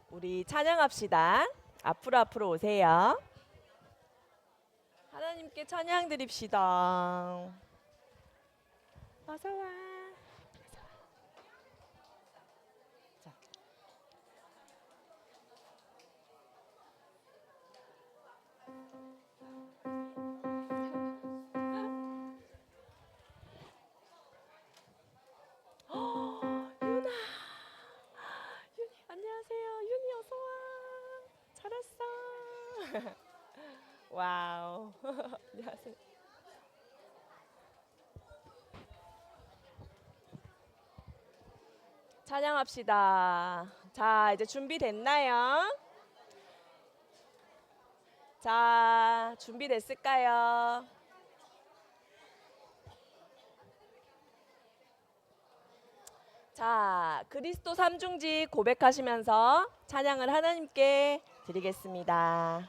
우리 찬양합시다. 앞으로 오세요. 하나님께 찬양 드립시다. 어서 와. 자. 윤아. 윤이 안녕하세요. 윤이 어서 와. 잘 왔어. 와우. 안녕하세요. 찬양합시다. 자, 이제 준비됐나요? 자, 준비됐을까요? 자, 그리스도 삼중직 고백하시면서 찬양을 하나님께 드리겠습니다.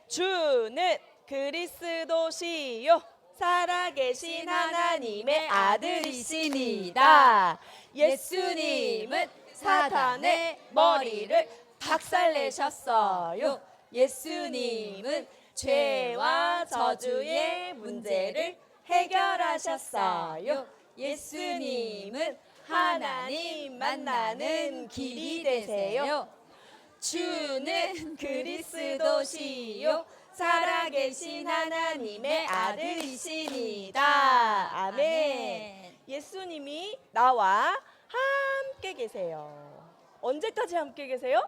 주는 그리스도시요 살아계신 하나님의 아들이시니다. 예수님은 사탄의 머리를 박살내셨어요. 예수님은 죄와 저주의 문제를 해결하셨어요. 예수님은 하나님 만나는 길이 되세요. 주는 그리스도시요 살아계신 하나님의 아들이시니다. 아멘. 예수님이 나와 함께 계세요. 언제까지 함께 계세요?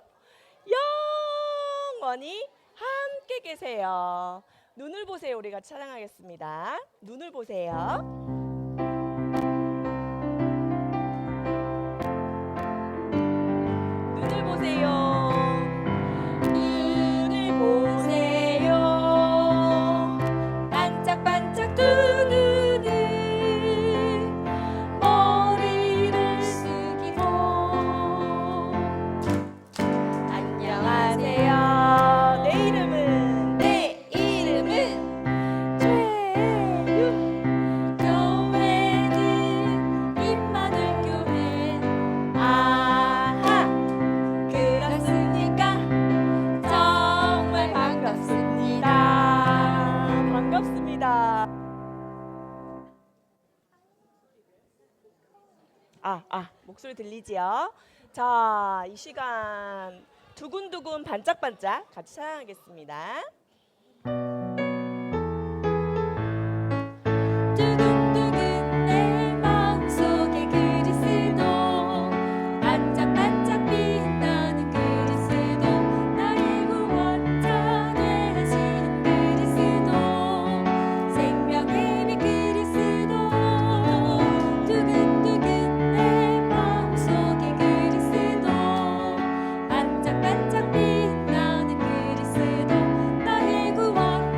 영원히 함께 계세요. 눈을 보세요. 우리 같이 찬양하겠습니다. 눈을 보세요. 눈을 보세요. 반짝반짝 두 눈을 머리를 숙이고 안녕하세요. 내 이름은 최유. 교회는 임마누엘 교회. 아하, 그렇습니까? 정말 반갑습니다. 반갑습니다. 목소리 들리지요? 자, 이 시간 두근두근 반짝반짝 같이 찬양하겠습니다. 두근두근 내 마음속에 그리스도 반짝반짝 빛나는 그리스도 나의 구원자 되시는 그리스도 생명의 빛 그리스도 두근두근 내 마음속에 그리스도 반짝반짝 빛나는 그리스도 나의 구원자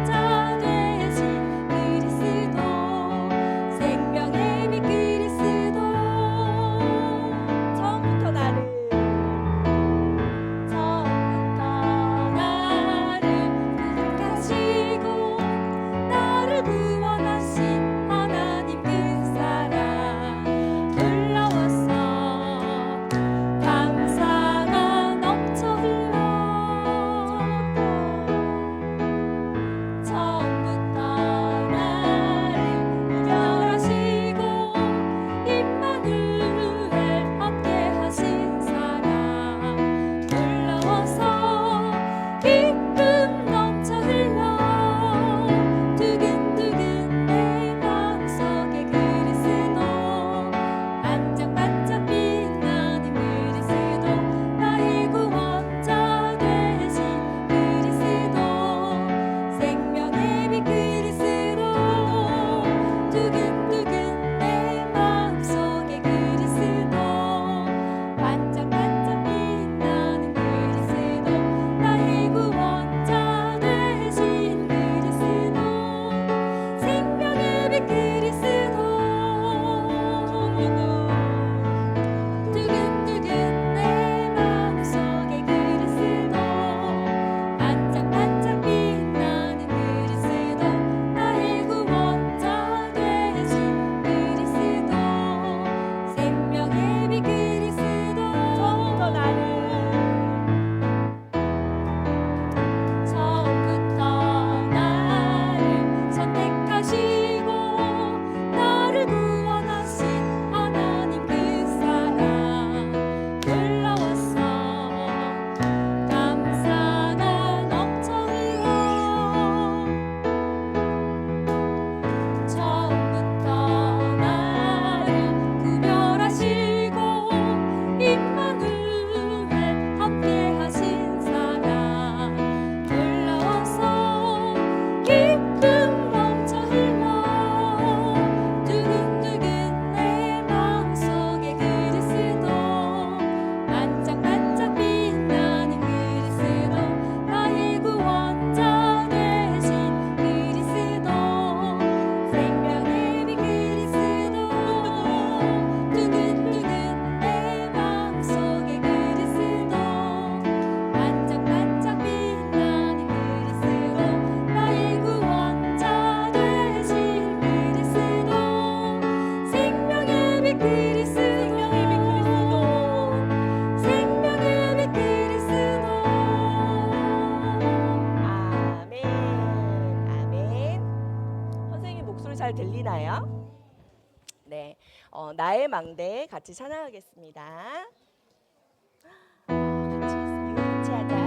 나의 망대 같이 찬양하겠습니다. 같이 이거 같이 하자.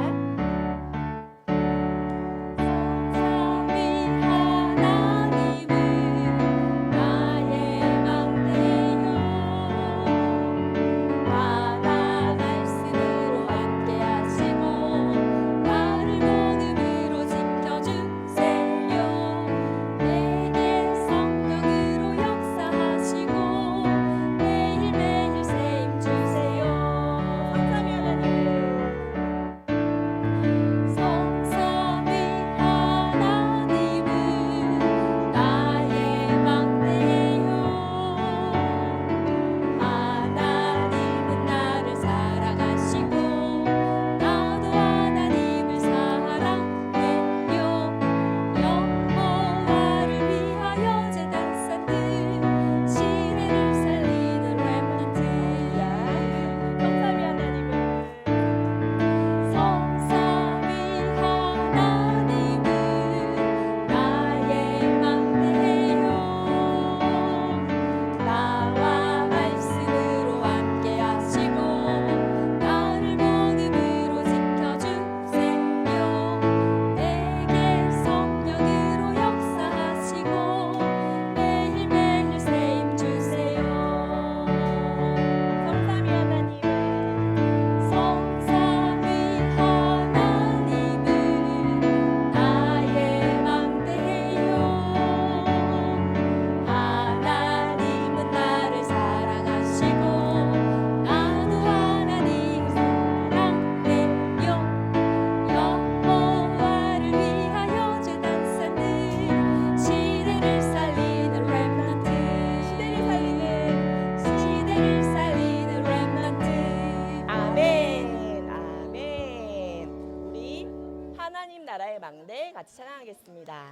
나라의 망대 같이 찬양하겠습니다.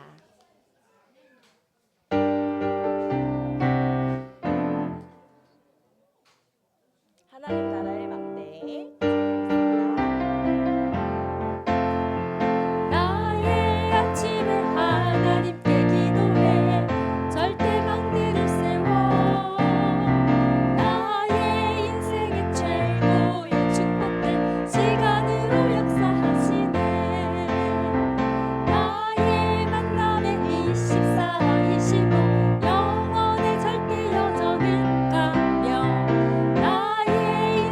하나님 나라의 망대. 나의 아침에 하나님께 기도해 절대 망대를 세워 나의 인생의 최고의 축복된 시간으로 역사하시네 나의 만남의 24, 25 영원의 절대 여정을 가며 나의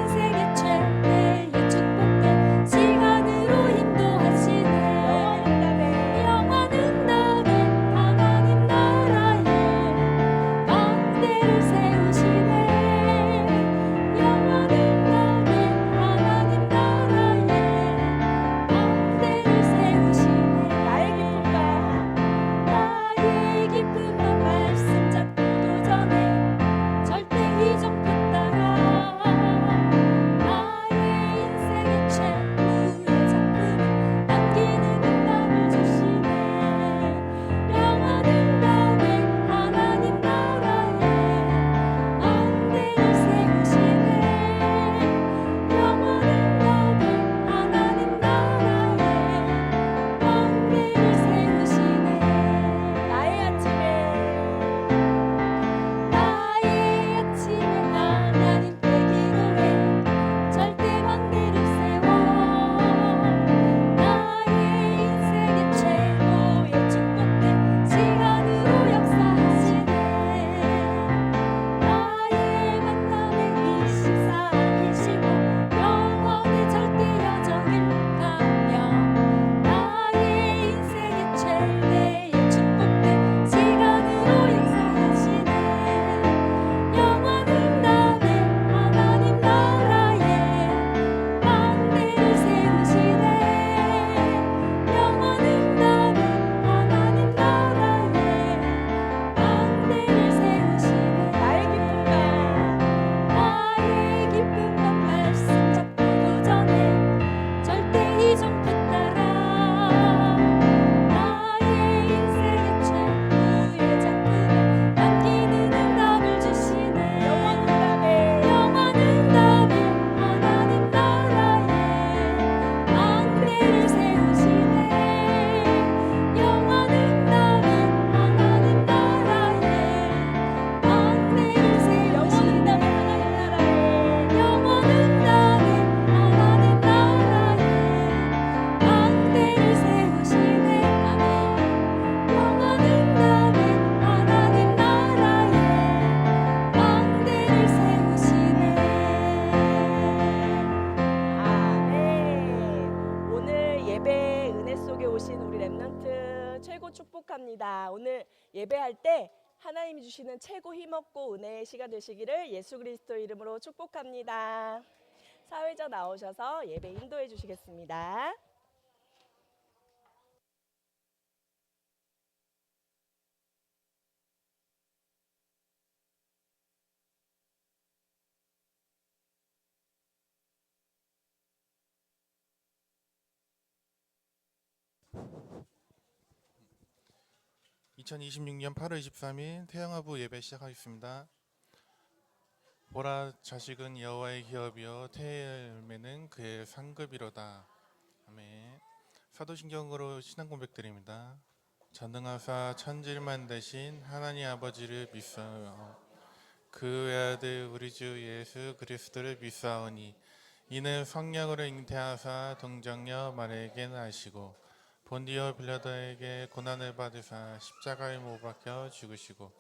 오신 우리 렘넌트 최고 축복합니다. 오늘 예배할 때 하나님이 주시는 최고 힘없고 은혜의 시간 되시기를 예수 그리스도 이름으로 축복합니다. 사회자 나오셔서 예배 인도해 주시겠습니다. (2026년 8월 23일) 태영아부 예배 시작하겠습니다. 보라, 자식은 여호와의 기업이요 태의 열매는 그의 상급이로다. 아멘. 사도신경으로 신앙 고백드립니다. 전능하사 천지를 대신 하나님 아버지를 믿사오며 그 외아들 우리 주 예수 그리스도를 믿사오니 이는 성령으로 잉태하사 동정녀 마리아에게 나시고 본디오 빌라도에게 고난을 받으사 십자가에 못 박혀 죽으시고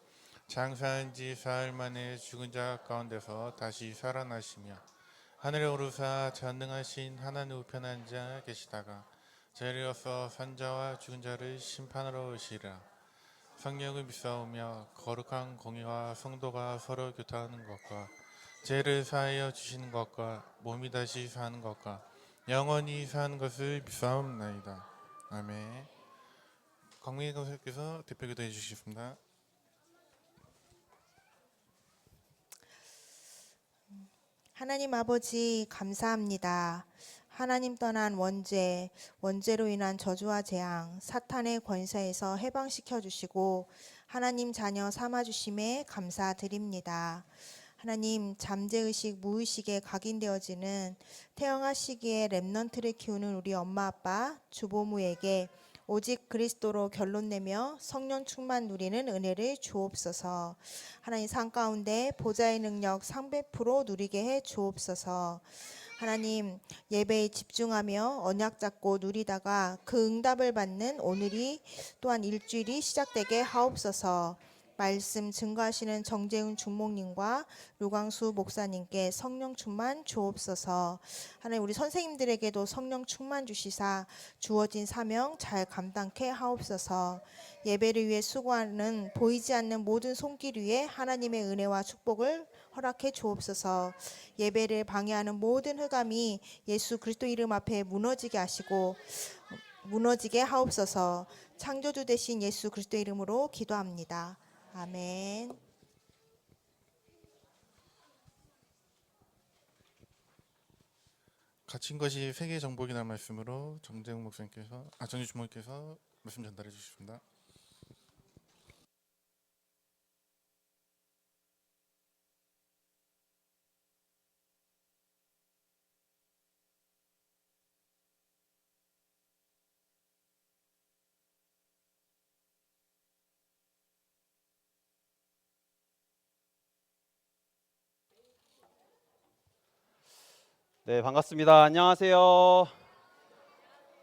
장사한 지 사흘 만에 죽은 자 가운데서 다시 살아나시며 하늘에 오르사 전능하신 하나님 우편에 앉아 계시다가 저희로서 산자와 죽은 자를 심판하러 오시리라. 성령을 믿사오며 거룩한 공의와 성도가 서로 교통하는 것과 죄를 사하여 주시는 것과 몸이 다시 사는 것과 영원히 사는 것을 믿사옵나이다. 아멘. 광명희 강사님께서 대표기도 해주시겠습니다. 하나님 아버지 감사합니다. 하나님 떠난 원죄로 인한 저주와 재앙, 사탄의 권세에서 해방시켜 주시고 하나님 자녀 삼아 주심에 감사드립니다. 하나님, 잠재의식, 무의식에 각인되어지는 태영아 시기에 렘넌트를 키우는 우리 엄마 아빠, 주보무에게 오직 그리스도로 결론내며 성령 충만 누리는 은혜를 주옵소서. 하나님, 삶 가운데 보좌의 능력 300% 누리게 해 주옵소서. 하나님, 예배에 집중하며 언약 잡고 누리다가 그 응답을 받는 오늘이 또한 일주일이 시작되게 하옵소서. 말씀 증거하시는 정재훈 중목님과 류광수 목사님께 성령 충만 주옵소서. 하나님, 우리 선생님들에게도 성령 충만 주시사 주어진 사명 잘 감당케 하옵소서. 예배를 위해 수고하는 보이지 않는 모든 손길 위에 하나님의 은혜와 축복을 허락해 주옵소서. 예배를 방해하는 모든 흑암이 예수 그리스도 이름 앞에 무너지게 하시고 무너지게 하옵소서. 창조주 되신 예수 그리스도 이름으로 기도합니다. 아멘. 갇힌 것이 세계 정복이라는 말씀으로 정재웅 목사님께서 전주 주목님께서 말씀 전달해 주십니다. 네, 반갑습니다. 안녕하세요.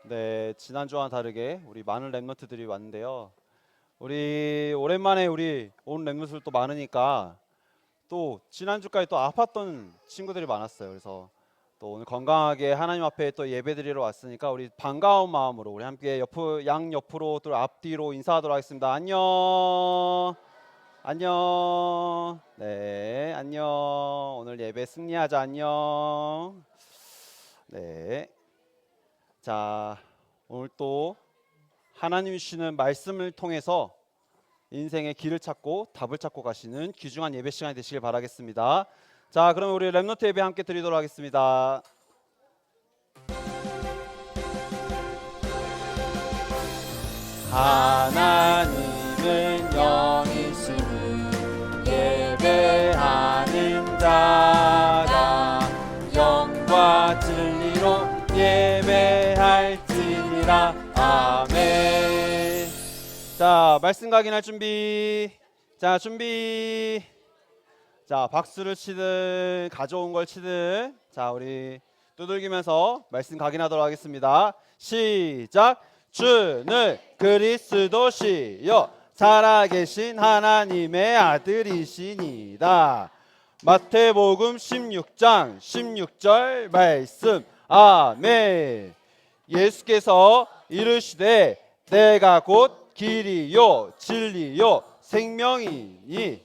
네, 지난주와는 다르게 우리 많은 랩런트들이 왔는데요. 우리 오랜만에 우리 온 랩런트들 또 많으니까 또 지난주까지 또 아팠던 친구들이 많았어요. 그래서 또 오늘 건강하게 하나님 앞에 또 예배드리러 왔으니까 우리 반가운 마음으로 우리 함께 양옆으로 또 앞뒤로 인사하도록 하겠습니다. 안녕. 안녕. 네, 안녕. 오늘 예배 승리하자. 안녕. 네. 자, 오늘 또 하나님이 주시는 말씀을 통해서 인생의 길을 찾고 답을 찾고 가시는 귀중한 예배 시간이 되시길 바라겠습니다. 자, 그럼 우리 렘넌트 예배 함께 드리도록 하겠습니다. 하나님은 영이시니 예배하는 자가 영과 진리로 예배할지니라. 아멘. 자, 말씀 각인할 준비. 자, 준비. 자, 박수를 치든 가져온 걸 치든 자, 우리 두들기면서 말씀 각인하도록 하겠습니다. 시작. 주는 그리스도시요 살아계신 하나님의 아들이시니다. 마태복음 16장 16절 말씀. 아멘. 예수께서 이르시되 내가 곧 길이요 진리요 생명이니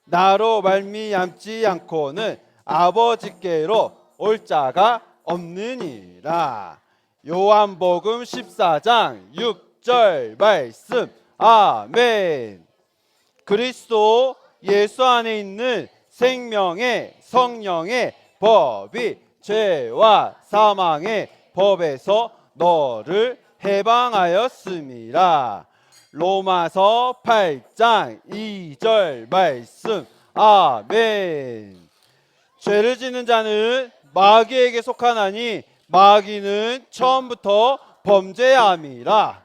나로 말미암지 않고는 아버지께로 올 자가 없느니라. 요한복음 14장 6절 말씀. 아멘. 그리스도 예수 안에 있는 생명의 성령의 법이 죄와 사망의 법에서 너를 해방하였습니다. 로마서 8장 2절 말씀. 아멘. 죄를 짓는 자는 마귀에게 속하나니 마귀는 처음부터 범죄함이라.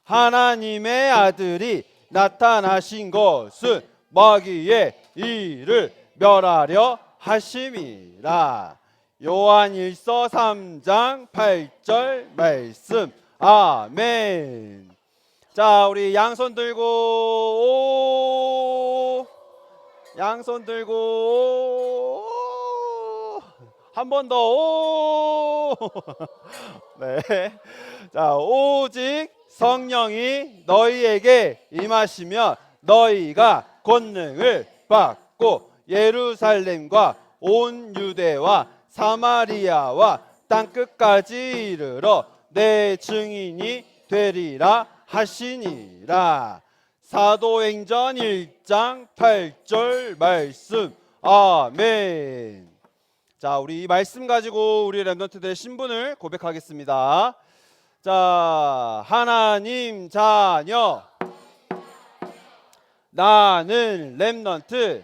하나님의 아들이 나타나신 것은 마귀의 일을 멸하려 하심이라. 요한일서 3장 8절 말씀. 아멘. 자, 우리 양손 들고 오. 양손 들고 오. 한 번 더 오. 네. 자, 오직 성령이 너희에게 임하시면 너희가 권능을 받고 예루살렘과 온 유대와 사마리아와 땅끝까지 이르러 내 증인이 되리라 하시니라. 사도행전 1장 8절 말씀. 아멘. 자, 우리 이 말씀 가지고 우리 렘넌트들의 신분을 고백하겠습니다. 자, 하나님 자녀, 나는 렘넌트,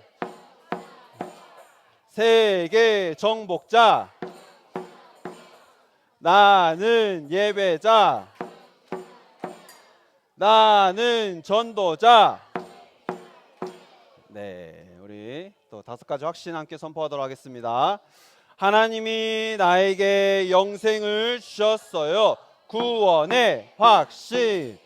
세계 정복자, 나는 예배자, 나는 전도자. 네, 우리 또 5가지 확신 함께 선포하도록 하겠습니다. 하나님이 나에게 영생을 주셨어요. 구원의 확신.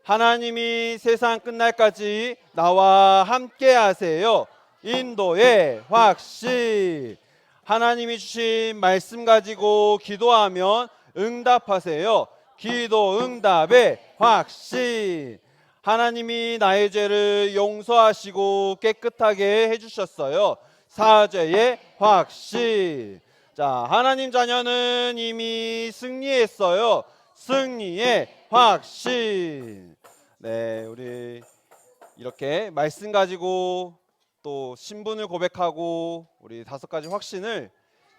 하나님이 세상 끝날까지 나와 함께 하세요. 인도의 확신. 하나님이 주신 말씀 가지고 기도하면 응답하세요. 기도 응답의 확신. 하나님이 나의 죄를 용서하시고 깨끗하게 해주셨어요. 사죄의 확신. 자, 하나님 자녀는 이미 승리했어요. 승리의 확신. 네, 우리 이렇게 말씀 가지고 또 신분을 고백하고 우리 5가지 확신을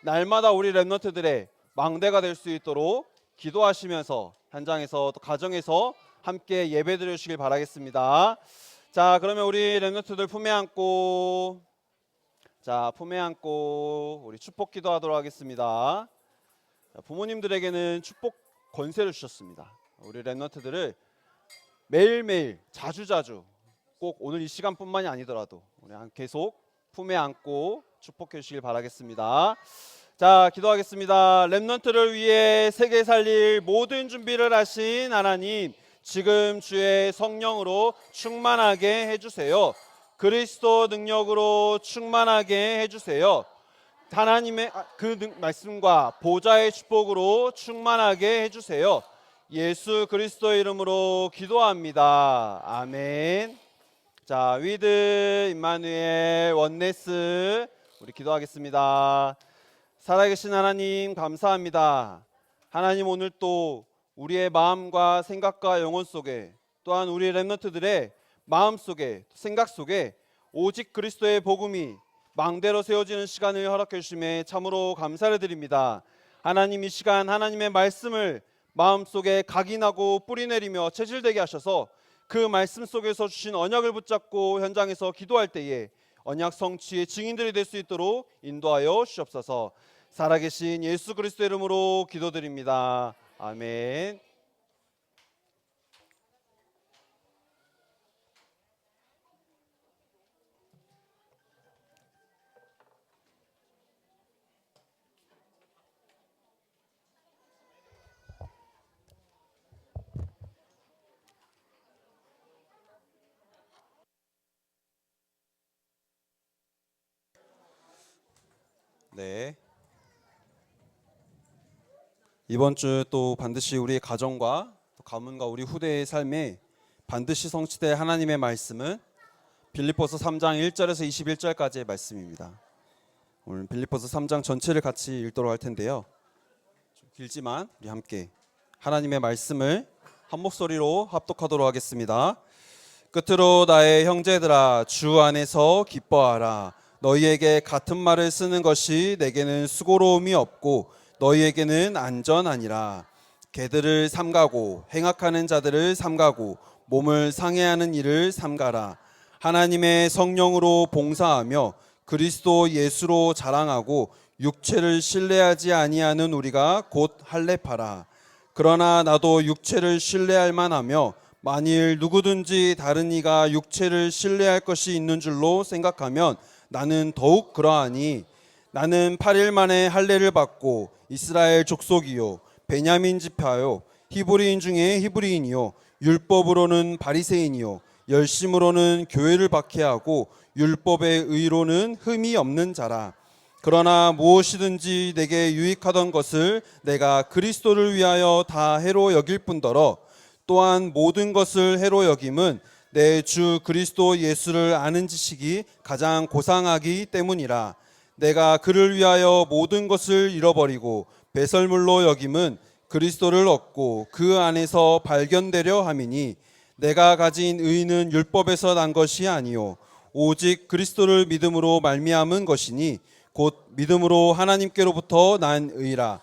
날마다 우리 렘넌트들의 망대가 될 수 있도록 기도하시면서 현장에서 또 가정에서 함께 예배드려 주시길 바라겠습니다. 자, 그러면 우리 렘넌트들 품에 안고, 자, 품에 안고 우리 축복 기도하도록 하겠습니다. 자, 부모님들에게는 축복 권세를 주셨습니다. 우리 렘넌트들을 매일매일 자주자주 꼭 오늘 이 시간뿐만이 아니더라도 우리 계속 품에 안고 축복해 주시길 바라겠습니다. 자, 기도하겠습니다. 렘넌트를 위해 세계 살릴 모든 준비를 하신 하나님, 지금 주의 성령으로 충만하게 해주세요. 그리스도 능력으로 충만하게 해주세요. 하나님의 그 말씀과 보좌의 축복으로 충만하게 해주세요. 예수 그리스도의 이름으로 기도합니다. 아멘. 자, 위드 임마누엘 원네스 우리 기도하겠습니다. 살아계신 하나님 감사합니다. 하나님, 오늘 또 우리의 마음과 생각과 영혼 속에, 또한 우리 렘넌트들의 마음 속에, 생각 속에 오직 그리스도의 복음이 망대로 세워지는 시간을 허락해 주심에 참으로 감사를 드립니다. 하나님, 이 시간 하나님의 말씀을 마음속에 각인하고 뿌리내리며 체질되게 하셔서 그 말씀 속에서 주신 언약을 붙잡고 현장에서 기도할 때에 언약 성취의 증인들이 될 수 있도록 인도하여 주옵소서. 살아계신 예수 그리스도 이름으로 기도드립니다. 아멘. 네. 이번 주 또 반드시 우리의 가정과 또 가문과 우리 후대의 삶에 반드시 성취될 하나님의 말씀은 빌립보서 3장 1절에서 21절까지의 말씀입니다. 오늘 빌립보서 3장 전체를 같이 읽도록 할 텐데요. 좀 길지만 우리 함께 하나님의 말씀을 한 목소리로 합독하도록 하겠습니다. 끝으로 나의 형제들아 주 안에서 기뻐하라. 너희에게 같은 말을 쓰는 것이 내게는 수고로움이 없고 너희에게는 안전하니라. 개들을 삼가고 행악하는 자들을 삼가고 몸을 상해하는 일을 삼가라. 하나님의 성령으로 봉사하며 그리스도 예수로 자랑하고 육체를 신뢰하지 아니하는 우리가 곧 할례파라. 그러나 나도 육체를 신뢰할 만하며 만일 누구든지 다른 이가 육체를 신뢰할 것이 있는 줄로 생각하면 나는 더욱 그러하니 나는 8일 만에 할례를 받고 이스라엘 족속이요 베냐민 지파요 히브리인 중에 히브리인이요 율법으로는 바리새인이요 열심으로는 교회를 박해하고 율법의 의로는 흠이 없는 자라. 그러나 무엇이든지 내게 유익하던 것을 내가 그리스도를 위하여 다 해로 여길 뿐더러 또한 모든 것을 해로 여김은 내 주 그리스도 예수를 아는 지식이 가장 고상하기 때문이라. 내가 그를 위하여 모든 것을 잃어버리고 배설물로 여김은 그리스도를 얻고 그 안에서 발견되려 함이니 내가 가진 의는 율법에서 난 것이 아니요 오직 그리스도를 믿음으로 말미암은 것이니 곧 믿음으로 하나님께로부터 난 의라.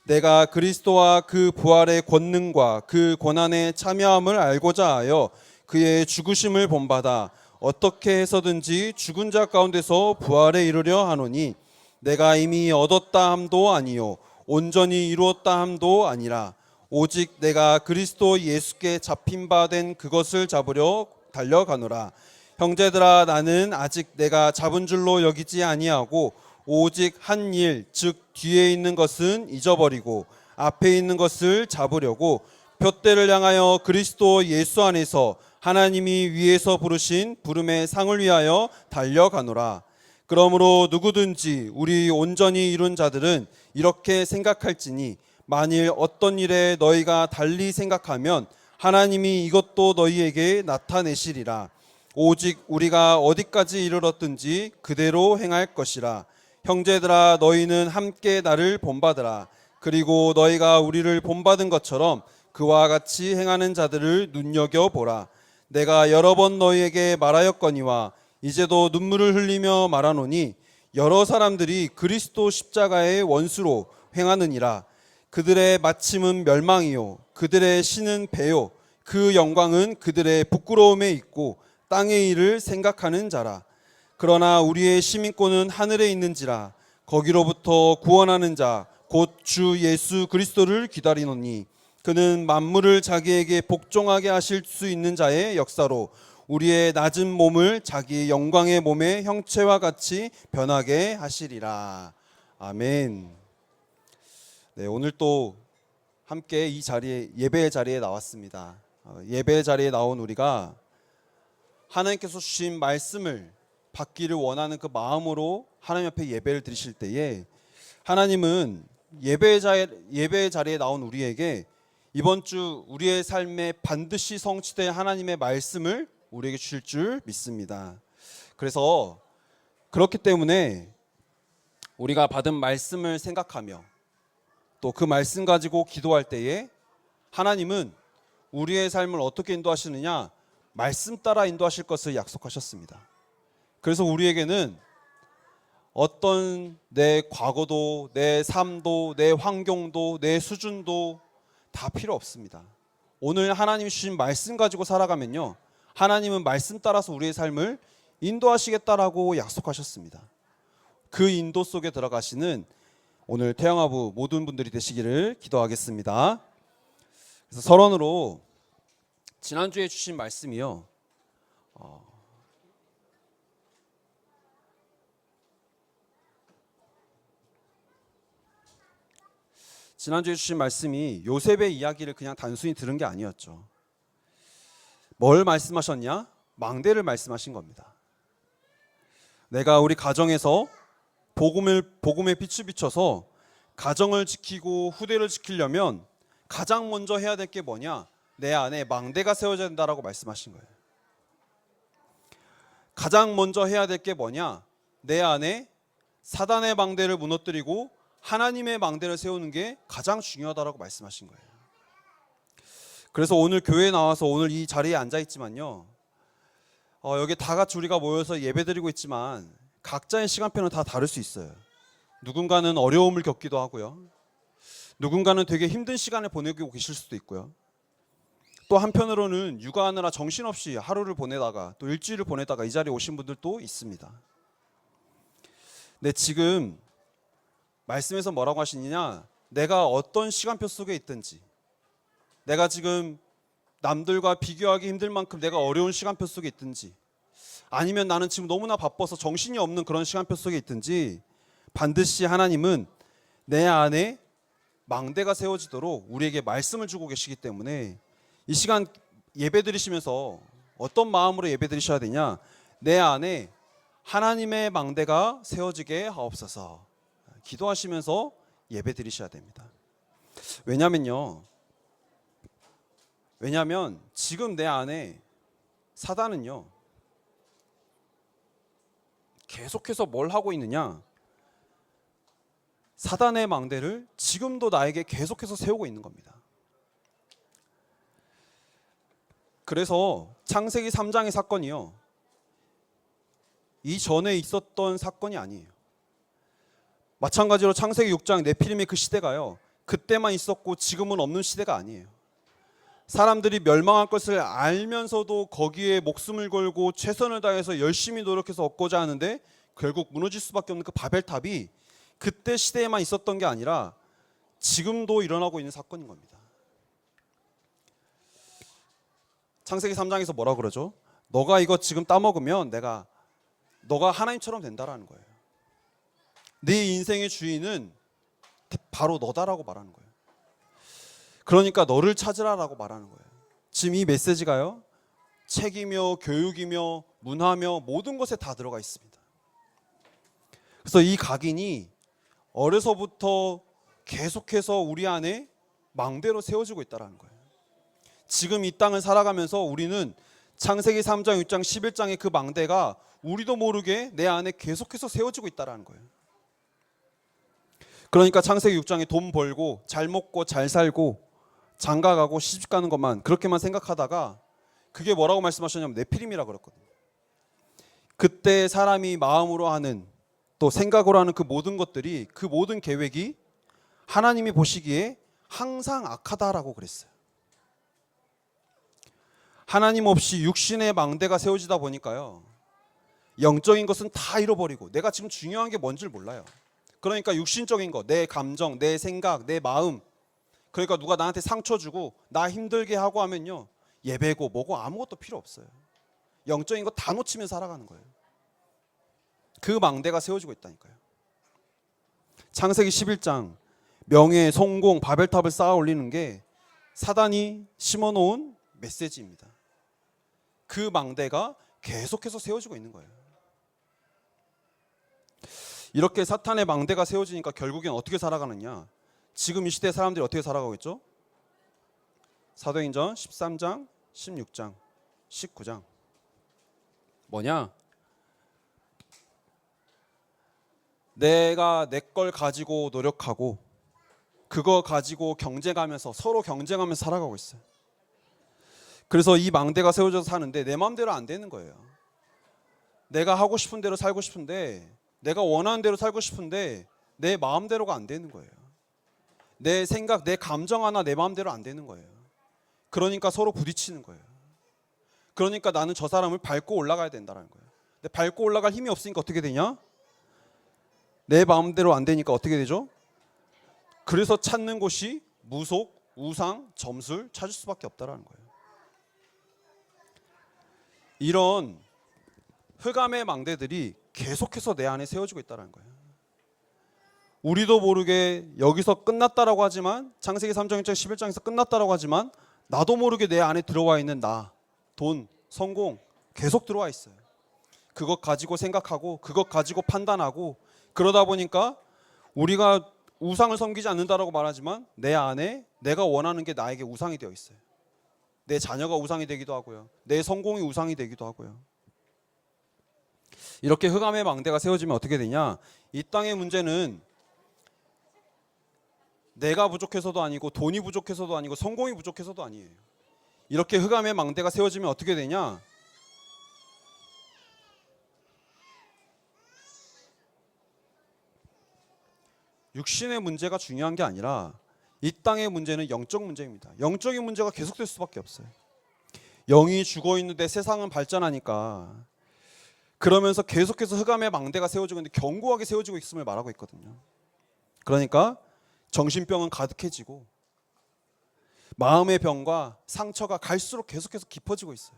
내가 그리스도와 그 부활의 권능과 그 고난의 참여함을 알고자 하여 그의 죽으심을 본받아 어떻게 해서든지 죽은 자 가운데서 부활에 이르려 하노니 내가 이미 얻었다 함도 아니요 온전히 이루었다 함도 아니라 오직 내가 그리스도 예수께 잡힌 바 된 그것을 잡으려 달려가노라. 형제들아 나는 아직 내가 잡은 줄로 여기지 아니하고 오직 한 일 즉 뒤에 있는 것은 잊어버리고 앞에 있는 것을 잡으려고 푯대를 향하여 그리스도 예수 안에서 하나님이 위에서 부르신 부름의 상을 위하여 달려가노라. 그러므로 누구든지 우리 온전히 이룬 자들은 이렇게 생각할지니 만일 어떤 일에 너희가 달리 생각하면 하나님이 이것도 너희에게 나타내시리라. 오직 우리가 어디까지 이르렀든지 그대로 행할 것이라. 형제들아 너희는 함께 나를 본받으라. 그리고 너희가 우리를 본받은 것처럼 그와 같이 행하는 자들을 눈여겨보라. 내가 여러 번 너희에게 말하였거니와 이제도 눈물을 흘리며 말하노니 여러 사람들이 그리스도 십자가의 원수로 행하느니라. 그들의 마침은 멸망이요 그들의 신은 배요 그 영광은 그들의 부끄러움에 있고 땅의 일을 생각하는 자라. 그러나 우리의 시민권은 하늘에 있는지라. 거기로부터 구원하는 자 곧 주 예수 그리스도를 기다리노니 그는 만물을 자기에게 복종하게 하실 수 있는 자의 역사로 우리의 낮은 몸을 자기 영광의 몸의 형체와 같이 변하게 하시리라. 아멘. 네, 오늘 또 함께 이 자리에 예배의 자리에 나왔습니다. 예배의 자리에 나온 우리가 하나님께서 주신 말씀을 받기를 원하는 그 마음으로 하나님 앞에 예배를 드리실 때에 하나님은 예배의 자리에 나온 우리에게 이번 주 우리의 삶에 반드시 성취될 하나님의 말씀을 우리에게 주실 줄 믿습니다. 그래서 그렇기 때문에 우리가 받은 말씀을 생각하며 또 그 말씀 가지고 기도할 때에 하나님은 우리의 삶을 어떻게 인도하시느냐? 말씀 따라 인도하실 것을 약속하셨습니다. 그래서 우리에게는 어떤 내 과거도 내 삶도 내 환경도 내 수준도 다 필요 없습니다. 오늘 하나님이 주신 말씀 가지고 살아가면요 하나님은 말씀 따라서 우리의 삶을 인도하시겠다라고 약속하셨습니다. 그 인도 속에 들어가시는 오늘 태영아부 모든 분들이 되시기를 기도하겠습니다. 그래서 서론으로 지난주에 주신 말씀이요 지난주에 주신 말씀이 요셉의 이야기를 그냥 단순히 들은 게 아니었죠. 뭘 말씀하셨냐? 망대를 말씀하신 겁니다. 내가 우리 가정에서 복음의 빛을 비춰서 가정을 지키고 후대를 지키려면 가장 먼저 해야 될 게 뭐냐? 내 안에 망대가 세워져야 된다라고 말씀하신 거예요. 가장 먼저 해야 될 게 뭐냐? 내 안에 사단의 망대를 무너뜨리고 하나님의 망대를 세우는 게 가장 중요하다라고 말씀하신 거예요. 그래서 오늘 교회에 나와서 오늘 이 자리에 앉아 있지만요, 여기 다 같이 우리가 모여서 예배드리고 있지만 각자의 시간표는 다 다를 수 있어요. 누군가는 어려움을 겪기도 하고요, 누군가는 되게 힘든 시간을 보내고 계실 수도 있고요, 또 한편으로는 육아하느라 정신없이 하루를 보내다가 또 일주일을 보내다가 이 자리에 오신 분들도 있습니다. 근데 지금 말씀에서 뭐라고 하시느냐, 내가 어떤 시간표 속에 있든지, 내가 지금 남들과 비교하기 힘들 만큼 내가 어려운 시간표 속에 있든지, 아니면 나는 지금 너무나 바빠서 정신이 없는 그런 시간표 속에 있든지, 반드시 하나님은 내 안에 망대가 세워지도록 우리에게 말씀을 주고 계시기 때문에 이 시간 예배 드리시면서 어떤 마음으로 예배 드리셔야 되냐, 내 안에 하나님의 망대가 세워지게 하옵소서 기도하시면서 예배 드리셔야 됩니다. 왜냐면 지금 내 안에 사단은요, 계속해서 뭘 하고 있느냐, 사단의 망대를 지금도 나에게 계속해서 세우고 있는 겁니다. 그래서 창세기 3장의 사건이요, 이전에 있었던 사건이 아니에요. 마찬가지로 창세기 6장 네피림의 그 시대가요, 그때만 있었고 지금은 없는 시대가 아니에요. 사람들이 멸망할 것을 알면서도 거기에 목숨을 걸고 최선을 다해서 열심히 노력해서 얻고자 하는데 결국 무너질 수밖에 없는 그 바벨탑이 그때 시대에만 있었던 게 아니라 지금도 일어나고 있는 사건인 겁니다. 창세기 3장에서 뭐라 그러죠? 너가 이거 지금 따먹으면 너가 하나님처럼 된다라는 거예요. 네 인생의 주인은 바로 너다라고 말하는 거예요. 그러니까 너를 찾으라라고 말하는 거예요. 지금 이 메시지가요, 책이며 교육이며 문화며 모든 것에 다 들어가 있습니다. 그래서 이 각인이 어려서부터 계속해서 우리 안에 망대로 세워지고 있다는 거예요. 지금 이 땅을 살아가면서 우리는 창세기 3장, 6장, 11장의 그 망대가 우리도 모르게 내 안에 계속해서 세워지고 있다는 거예요. 그러니까 창세기 6장에 돈 벌고 잘 먹고 잘 살고 장가가고 시집가는 것만 그렇게만 생각하다가 그게 뭐라고 말씀하셨냐면 네피림이라고 그랬거든요. 그때 사람이 마음으로 하는 또 생각으로 하는 그 모든 것들이, 그 모든 계획이 하나님이 보시기에 항상 악하다라고 그랬어요. 하나님 없이 육신의 망대가 세워지다 보니까요, 영적인 것은 다 잃어버리고 내가 지금 중요한 게 뭔지를 몰라요. 그러니까 육신적인 거, 내 감정, 내 생각, 내 마음, 그러니까 누가 나한테 상처 주고 나 힘들게 하고 하면요, 예배고 뭐고 아무것도 필요 없어요. 영적인 거 다 놓치면 살아가는 거예요. 그 망대가 세워지고 있다니까요. 창세기 11장 명예, 성공, 바벨탑을 쌓아 올리는 게 사단이 심어놓은 메시지입니다. 그 망대가 계속해서 세워지고 있는 거예요. 이렇게 사탄의 망대가 세워지니까 결국엔 어떻게 살아가느냐, 지금 이 시대 사람들이 어떻게 살아가고 있죠? 사도행전 13장, 16장, 19장 뭐냐? 내가 내 걸 가지고 노력하고 그거 가지고 경쟁하면서 서로 경쟁하면서 살아가고 있어요. 그래서 이 망대가 세워져서 사는데 내 마음대로 안 되는 거예요. 내가 하고 싶은 대로 살고 싶은데, 내가 원하는 대로 살고 싶은데 내 마음대로가 안 되는 거예요. 내 생각, 내 감정 하나 내 마음대로 안 되는 거예요. 그러니까 서로 부딪히는 거예요. 그러니까 나는 저 사람을 밟고 올라가야 된다는 거예요. 근데 밟고 올라갈 힘이 없으니까 어떻게 되냐? 내 마음대로 안 되니까 어떻게 되죠? 그래서 찾는 곳이 무속, 우상, 점술 찾을 수밖에 없다라는 거예요. 이런 흑암의 망대들이 계속해서 내 안에 세워지고 있다는 거예요. 우리도 모르게 여기서 끝났다라고 하지만, 창세기 3장, 1장, 11장에서 끝났다라고 하지만 나도 모르게 내 안에 들어와 있는 나, 돈, 성공 계속 들어와 있어요. 그것 가지고 생각하고 그것 가지고 판단하고, 그러다 보니까 우리가 우상을 섬기지 않는다라고 말하지만 내 안에 내가 원하는 게 나에게 우상이 되어 있어요. 내 자녀가 우상이 되기도 하고요. 내 성공이 우상이 되기도 하고요. 이렇게 흑암의 망대가 세워지면 어떻게 되냐? 이 땅의 문제는 내가 부족해서도 아니고 돈이 부족해서도 아니고 성공이 부족해서도 아니에요. 이렇게 흑암의 망대가 세워지면 어떻게 되냐? 육신의 문제가 중요한 게 아니라 이 땅의 문제는 영적 문제입니다. 영적인 문제가 계속될 수밖에 없어요. 영이 죽어 있는데 세상은 발전하니까 그러면서 계속해서 흑암의 망대가 세워지고 있는데 견고하게 세워지고 있음을 말하고 있거든요. 그러니까 정신병은 가득해지고 마음의 병과 상처가 갈수록 계속해서 깊어지고 있어요.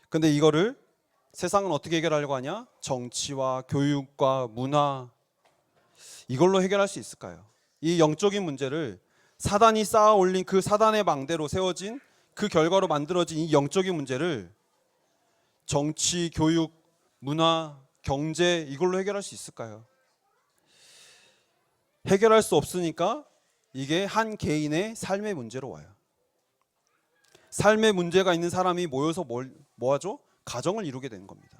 근데 이거를 세상은 어떻게 해결하려고 하냐? 정치와 교육과 문화, 이걸로 해결할 수 있을까요? 이 영적인 문제를 사단이 쌓아 올린 그 사단의 망대로 세워진 그 결과로 만들어진 이 영적인 문제를 정치, 교육, 문화, 경제, 이걸로 해결할 수 있을까요? 해결할 수 없으니까 이게 한 개인의 삶의 문제로 와요. 삶의 문제가 있는 사람이 모여서 뭐 하죠? 가정을 이루게 되는 겁니다.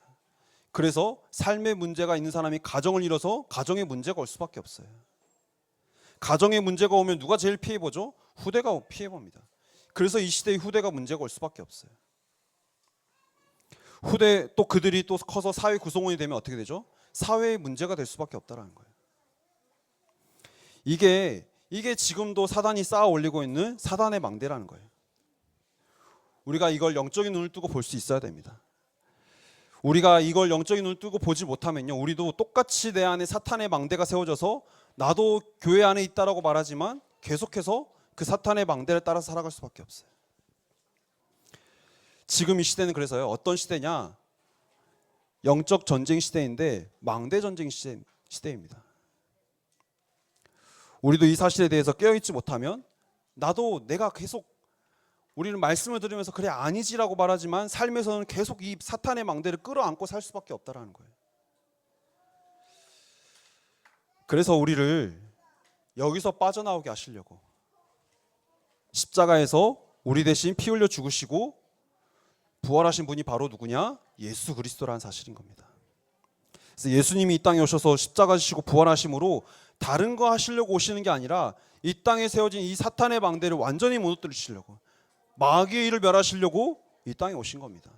그래서 삶의 문제가 있는 사람이 가정을 이뤄서 가정에 문제가 올 수밖에 없어요. 가정에 문제가 오면 누가 제일 피해보죠? 후대가 피해봅니다. 그래서 이 시대의 후대가 문제가 올 수밖에 없어요. 후대 또 그들이 또 커서 사회 구성원이 되면 어떻게 되죠? 사회의 문제가 될 수밖에 없다라는 거예요. 이게 지금도 사단이 쌓아 올리고 있는 사단의 망대라는 거예요. 우리가 이걸 영적인 눈을 뜨고 볼 수 있어야 됩니다. 우리가 이걸 영적인 눈을 뜨고 보지 못하면요, 우리도 똑같이 내 안에 사탄의 망대가 세워져서 나도 교회 안에 있다라고 말하지만 계속해서 그 사탄의 망대를 따라서 살아갈 수밖에 없어요. 지금 이 시대는 그래서요, 어떤 시대냐? 영적 전쟁 시대인데 망대 전쟁 시대입니다. 우리도 이 사실에 대해서 깨어있지 못하면 나도 내가 계속, 우리는 말씀을 들으면서 그래 아니지라고 말하지만 삶에서는 계속 이 사탄의 망대를 끌어안고 살 수밖에 없다라는 거예요. 그래서 우리를 여기서 빠져나오게 하시려고 십자가에서 우리 대신 피 흘려 죽으시고 부활하신 분이 바로 누구냐? 예수 그리스도라는 사실인 겁니다. 그래서 예수님이 이 땅에 오셔서 십자가 지시고 부활하심으로 다른 거 하시려고 오시는 게 아니라 이 땅에 세워진 이 사탄의 망대를 완전히 무너뜨리시려고, 마귀의 일을 멸하시려고 이 땅에 오신 겁니다.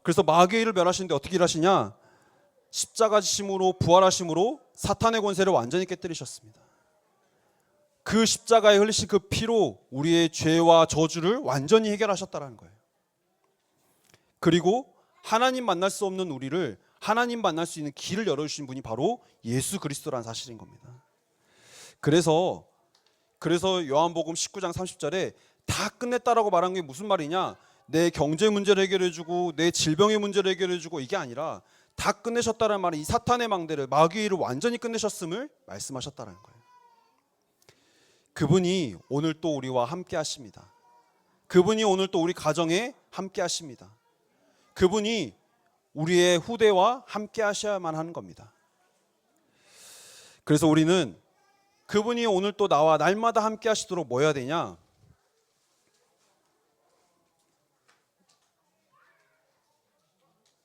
그래서 마귀의 일을 멸하시는데 어떻게 일하시냐? 십자가 지심으로 부활하심으로 사탄의 권세를 완전히 깨뜨리셨습니다. 그 십자가에 흘리신 그 피로 우리의 죄와 저주를 완전히 해결하셨다는 거예요. 그리고 하나님 만날 수 없는 우리를 하나님 만날 수 있는 길을 열어주신 분이 바로 예수 그리스도라는 사실인 겁니다. 그래서 요한복음 19장 30절에 다 끝냈다라고 말한 게 무슨 말이냐? 내 경제 문제를 해결해주고 내 질병의 문제를 해결해주고 이게 아니라 다 끝내셨다는 말은 이 사탄의 망대를, 마귀의 일을 완전히 끝내셨음을 말씀하셨다는 거예요. 그분이 오늘 또 우리와 함께 하십니다. 그분이 오늘 또 우리 가정에 함께 하십니다. 그분이 우리의 후대와 함께 하셔야만 하는 겁니다. 그래서 우리는 그분이 오늘 또 나와 날마다 함께 하시도록 뭐 해야 되냐?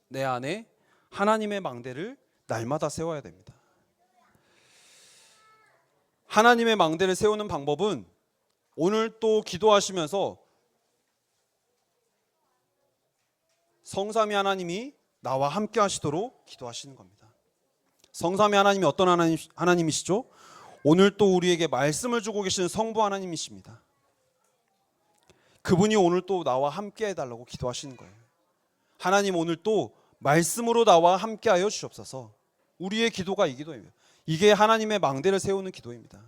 내 안에 하나님의 망대를 날마다 세워야 됩니다. 하나님의 망대를 세우는 방법은 오늘 또 기도하시면서 성삼위 하나님이 나와 함께 하시도록 기도하시는 겁니다. 성삼위 하나님이 어떤 하나님이시죠? 오늘 또 우리에게 말씀을 주고 계시는 성부 하나님이십니다. 그분이 오늘 또 나와 함께 해달라고 기도하시는 거예요. 하나님 오늘 또 말씀으로 나와 함께 하여 주옵소서. 우리의 기도가 이 기도입니다. 이게 하나님의 망대를 세우는 기도입니다.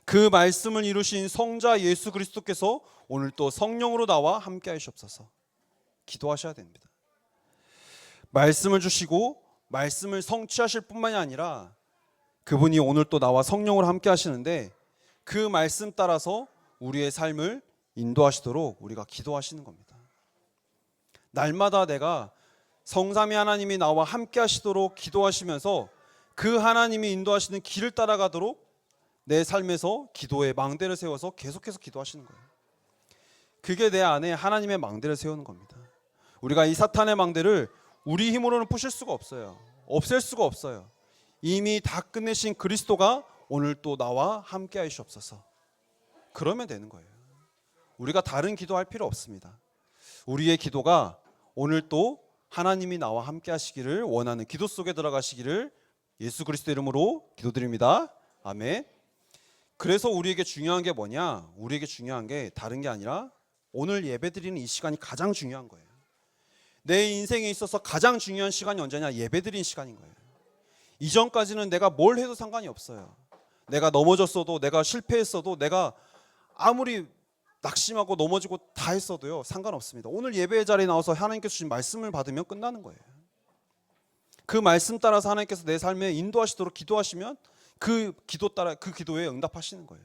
그 말씀을 이루신 성자 예수 그리스도께서 오늘 또 성령으로 나와 함께 하시옵소서. 기도하셔야 됩니다. 말씀을 주시고 말씀을 성취하실 뿐만이 아니라 그분이 오늘 또 나와 성령으로 함께 하시는데 그 말씀 따라서 우리의 삶을 인도하시도록 우리가 기도하시는 겁니다. 날마다 내가 성삼위 하나님이 나와 함께 하시도록 기도하시면서 그 하나님이 인도하시는 길을 따라가도록 내 삶에서 기도의 망대를 세워서 계속해서 기도하시는 거예요. 그게 내 안에 하나님의 망대를 세우는 겁니다. 우리가 이 사탄의 망대를 우리 힘으로는 부실 수가 없어요. 없앨 수가 없어요. 이미 다 끝내신 그리스도가 오늘 또 나와 함께 하시옵소서. 그러면 되는 거예요. 우리가 다른 기도할 필요 없습니다. 우리의 기도가 오늘 또 하나님이 나와 함께 하시기를 원하는 기도 속에 들어가시기를 예수 그리스도 이름으로 기도드립니다. 아멘. 그래서 우리에게 중요한 게 뭐냐? 우리에게 중요한 게 다른 게 아니라 오늘 예배드리는 이 시간이 가장 중요한 거예요. 내 인생에 있어서 가장 중요한 시간이 언제냐? 예배드리는 시간인 거예요. 이전까지는 내가 뭘 해도 상관이 없어요. 내가 넘어졌어도, 내가 실패했어도, 내가 아무리 낙심하고 넘어지고 다 했어도요, 상관없습니다. 오늘 예배의 자리에 나와서 하나님께서 주신 말씀을 받으면 끝나는 거예요. 그 말씀 따라서 하나님께서 내 삶에 인도하시도록 기도하시면 그 기도 따라 그 기도에 응답하시는 거예요.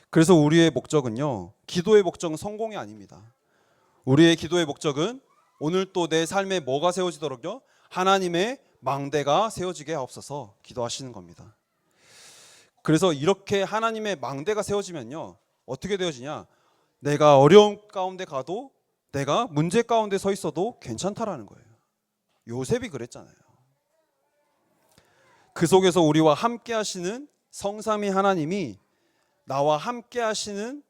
그래서 우리의 목적은요, 기도의 목적은 성공이 아닙니다. 우리의 기도의 목적은 오늘 또 내 삶에 뭐가 세워지도록요, 하나님의 망대가 세워지게 하옵소서 기도하시는 겁니다. 그래서 이렇게 하나님의 망대가 세워지면요, 어떻게 되어지냐? 내가 어려움 가운데 가도, 내가 문제 가운데 서 있어도 괜찮다라는 거예요. 요셉이 그랬잖아요. 그 속에서 우리와 함께 하시는 성삼위 하나님이 나와 함께 하시는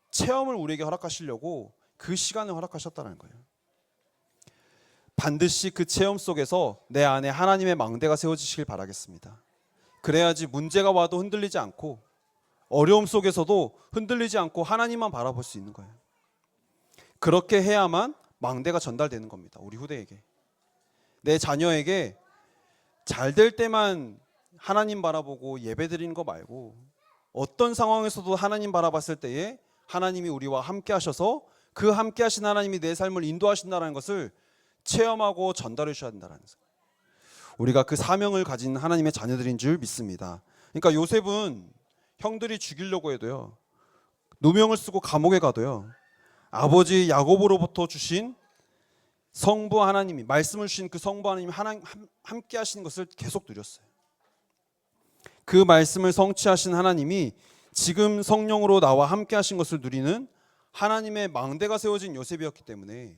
체험을 우리에게 허락하시려고 그 시간을 허락하셨다는 거예요. 반드시 그 체험 속에서 내 안에 하나님의 망대가 세워지시길 바라겠습니다. 그래야지 문제가 와도 흔들리지 않고, 어려움 속에서도 흔들리지 않고 하나님만 바라볼 수 있는 거예요. 그렇게 해야만 망대가 전달되는 겁니다. 우리 후대에게, 내 자녀에게 잘 될 때만 하나님 바라보고 예배드리는 거 말고, 어떤 상황에서도 하나님 바라봤을 때에 하나님이 우리와 함께 하셔서 그 함께 하신 하나님이 내 삶을 인도하신다는 것을 체험하고 전달해 주셔야 된다는 거예요. 우리가 그 사명을 가진 하나님의 자녀들인 줄 믿습니다. 그러니까 요셉은 형들이 죽이려고 해도요, 누명을 쓰고 감옥에 가도요, 아버지 야곱으로부터 주신 성부 하나님이, 말씀을 주신 그 성부 하나님이 함께 하시는 것을 계속 누렸어요. 그 말씀을 성취하신 하나님이 지금 성령으로 나와 함께 하신 것을 누리는 하나님의 망대가 세워진 요셉이었기 때문에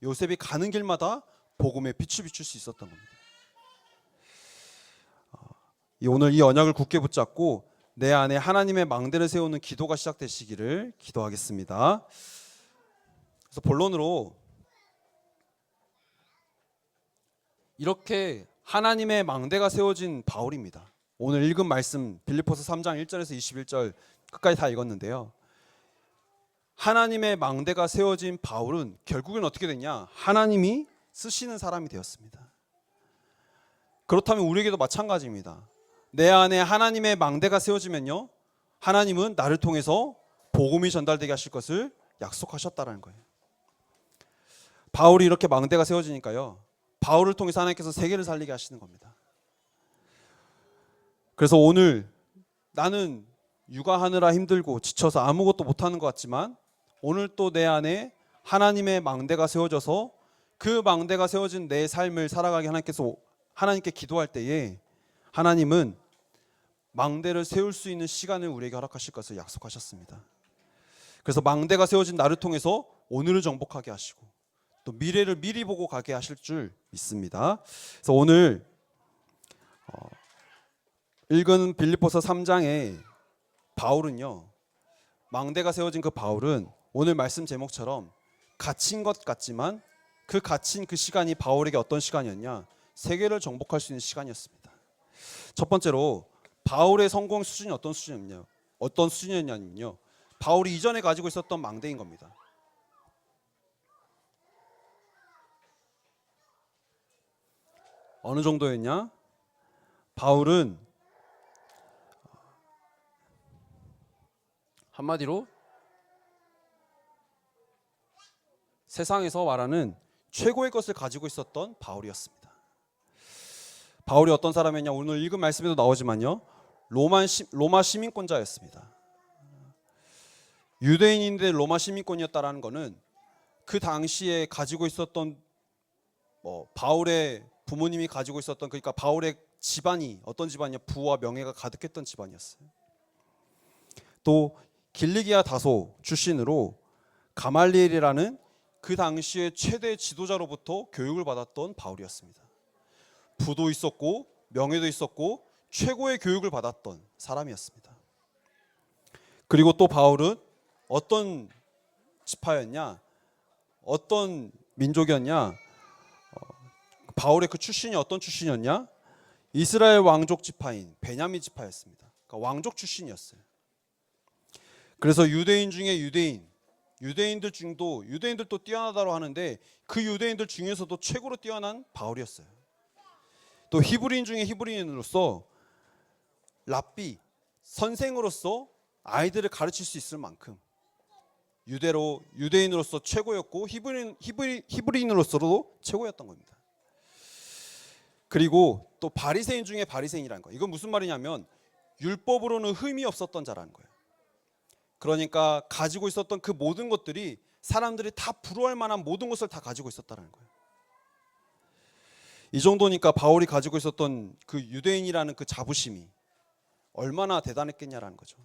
요셉이 가는 길마다 복음의 빛을 비출 수 있었던 겁니다. 오늘 이 언약을 굳게 붙잡고 내 안에 하나님의 망대를 세우는 기도가 시작되시기를 기도하겠습니다. 그래서 본론으로, 이렇게 하나님의 망대가 세워진 바울입니다. 오늘 읽은 말씀 빌립보서 3장 1절에서 21절 끝까지 다 읽었는데요, 하나님의 망대가 세워진 바울은 결국엔 어떻게 됐냐? 하나님이 쓰시는 사람이 되었습니다. 그렇다면 우리에게도 마찬가지입니다. 내 안에 하나님의 망대가 세워지면요, 하나님은 나를 통해서 복음이 전달되게 하실 것을 약속하셨다는 거예요. 바울이 이렇게 망대가 세워지니까요, 바울을 통해서 하나님께서 세계를 살리게 하시는 겁니다. 그래서 오늘 나는 육아하느라 힘들고 지쳐서 아무것도 못하는 것 같지만, 오늘 또 내 안에 하나님의 망대가 세워져서 그 망대가 세워진 내 삶을 살아가게 하나님께 기도할 때에 하나님은 망대를 세울 수 있는 시간을 우리에게 허락하실 것을 약속하셨습니다. 그래서 망대가 세워진 나를 통해서 오늘을 정복하게 하시고 또 미래를 미리 보고 가게 하실 줄 믿습니다. 그래서 오늘 읽은 빌립보서 3장에 바울은요, 망대가 세워진 그 바울은 오늘 말씀 제목처럼 갇힌 것 같지만 그 갇힌 그 시간이 바울에게 어떤 시간이었냐? 세계를 정복할 수 있는 시간이었습니다. 첫 번째로 바울의 성공 수준이 어떤 수준이었냐면요, 바울이 이전에 가지고 있었던 망대인 겁니다. 어느 정도였냐? 바울은 한마디로 세상에서 말하는 최고의 것을 가지고 있었던 바울이었습니다. 바울이 어떤 사람이었냐? 오늘 읽은 말씀에도 나오지만요, 로마 시민권자였습니다. 유대인인데 로마 시민권이었다라는 것은 그 당시에 가지고 있었던 바울의 부모님이 가지고 있었던, 그러니까 바울의 집안이 어떤 집안이냐, 부와 명예가 가득했던 집안이었어요. 또 길리기아 다소 출신으로 가말리엘이라는 그 당시의 최대 지도자로부터 교육을 받았던 바울이었습니다. 부도 있었고 명예도 있었고 최고의 교육을 받았던 사람이었습니다. 그리고 또 바울은 어떤 지파였냐, 어떤 민족이었냐, 바울의 그 출신이 어떤 출신이었냐, 이스라엘 왕족 지파인 베냐민 지파였습니다. 그러니까 왕족 출신이었어요. 그래서 유대인 중에 유대인들 중도 유대인들도 뛰어나다고 하는데 그 유대인들 중에서도 최고로 뛰어난 바울이었어요. 또 히브리인 중에 히브리인으로서 랍비, 선생으로서 아이들을 가르칠 수 있을 만큼 유대인으로서 최고였고 히브리인으로서도 최고였던 겁니다. 그리고 또 바리새인 중에 바리새인이라는 거예요. 이건 무슨 말이냐면 율법으로는 흠이 없었던 자라는 거예요. 그러니까 가지고 있었던 그 모든 것들이 사람들이 다 부러워할 만한 모든 것을 다 가지고 있었다는 거예요. 이 정도니까 바울이 가지고 있었던 그 유대인이라는 그 자부심이 얼마나 대단했겠냐라는 거죠.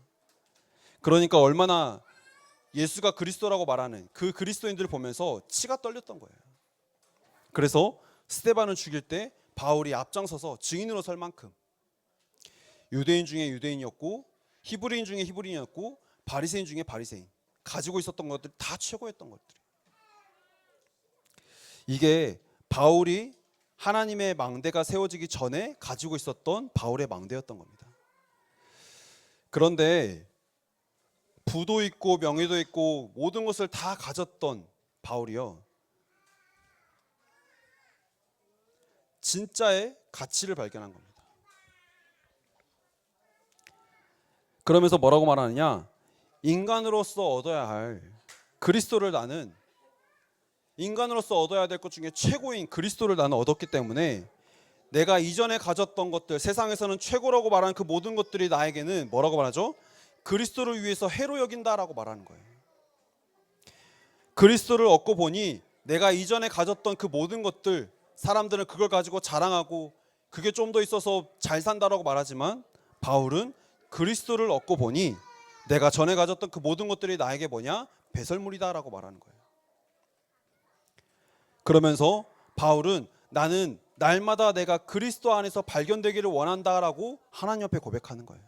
그러니까 얼마나 예수가 그리스도라고 말하는 그 그리스도인들을 보면서 치가 떨렸던 거예요. 그래서 스데반을 죽일 때 바울이 앞장서서 증인으로 설 만큼 유대인 중에 유대인이었고 히브리인 중에 히브리인이었고 바리새인 중에 바리새인, 가지고 있었던 것들이 다 최고였던 것들이. 이게 바울이 하나님의 망대가 세워지기 전에 가지고 있었던 바울의 망대였던 겁니다. 그런데 부도 있고 명예도 있고 모든 것을 다 가졌던 바울이요, 진짜의 가치를 발견한 겁니다. 그러면서 뭐라고 말하느냐, 인간으로서 얻어야 할 그리스도를 나는, 인간으로서 얻어야 될 것 중에 최고인 그리스도를 나는 얻었기 때문에 내가 이전에 가졌던 것들, 세상에서는 최고라고 말하는 그 모든 것들이 나에게는 뭐라고 말하죠? 그리스도를 위해서 해로 여긴다라고 말하는 거예요. 그리스도를 얻고 보니 내가 이전에 가졌던 그 모든 것들, 사람들은 그걸 가지고 자랑하고 그게 좀 더 있어서 잘 산다라고 말하지만 바울은 그리스도를 얻고 보니 내가 전에 가졌던 그 모든 것들이 나에게 뭐냐? 배설물이다라고 말하는 거예요. 그러면서 바울은 나는 날마다 내가 그리스도 안에서 발견되기를 원한다라고 하나님 앞에 고백하는 거예요.